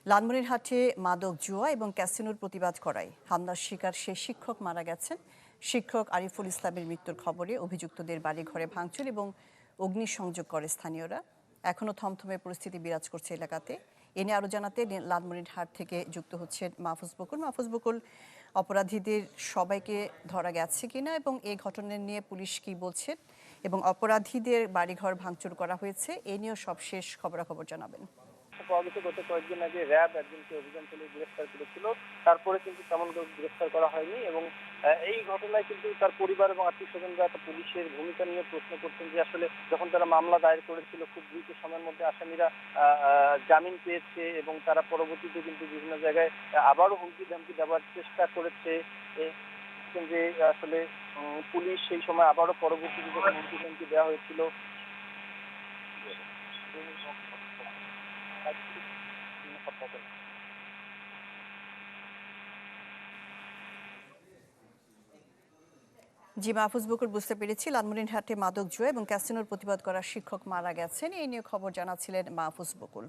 লালমনিরহাটে মাদক জুয়া এবং ক্যাসিনোর প্রতিবাদ করায় হামলার শিকার সেই শিক্ষক মারা গেছেন। শিক্ষক আরিফুল ইসলামের মৃত্যুর খবরে অভিযুক্তদের বাড়িঘরে ভাঙচুর এবং অগ্নিসংযোগ করে স্থানীয়রা। এখনও থমথমে পরিস্থিতি বিরাজ করছে এলাকাতে। এ নিয়ে আরও জানাতে লালমনিরহাট থেকে যুক্ত হচ্ছেন মাহফুজ বকুল। মাহফুজ বকুল, অপরাধীদের সবাইকে ধরা গেছে কিনা এবং এই ঘটনা নিয়ে পুলিশ কি বলছে এবং অপরাধীদের বাড়িঘর ভাঙচুর করা হয়েছে এ নিয়েও সবশেষ খবরাখবর জানাবেন। পাওয়া গেছে গত কয়েকদিন আগে র্যাব একজনকে অভিযান চালিয়ে গ্রেফতার করেছিল। তারপরে কিন্তু তেমন কাউকে গ্রেফতার করা হয়নি এবং এই ঘটনায় কিন্তু তার পরিবার এবং আত্মীয়স্বজনরা একটা পুলিশের ভূমিকা নিয়ে প্রশ্ন করছেন যে আসলে যখন তারা মামলা দায়ের করেছিল খুব দ্রুত সময়ের মধ্যে আসামিরা জামিন পেয়েছে এবং তারা পরবর্তীতে কিন্তু বিভিন্ন জায়গায় আবারও হুমকি ধামকি দেওয়ার চেষ্টা করেছে। যে আসলে পুলিশ সেই সময় আবারও পরবর্তীতে যখন হুমকি ধামকি দেওয়া হয়েছিল জি মাহফুজ বকুল, বুঝতে পেরেছি লালমনিরহাটে মাদক জুয়া এবং ক্যাসিনোর প্রতিবাদ করা শিক্ষক মারা গেছেন। এই নিয়ে খবর জানাচ্ছিলেন মাহফুজ বকুল।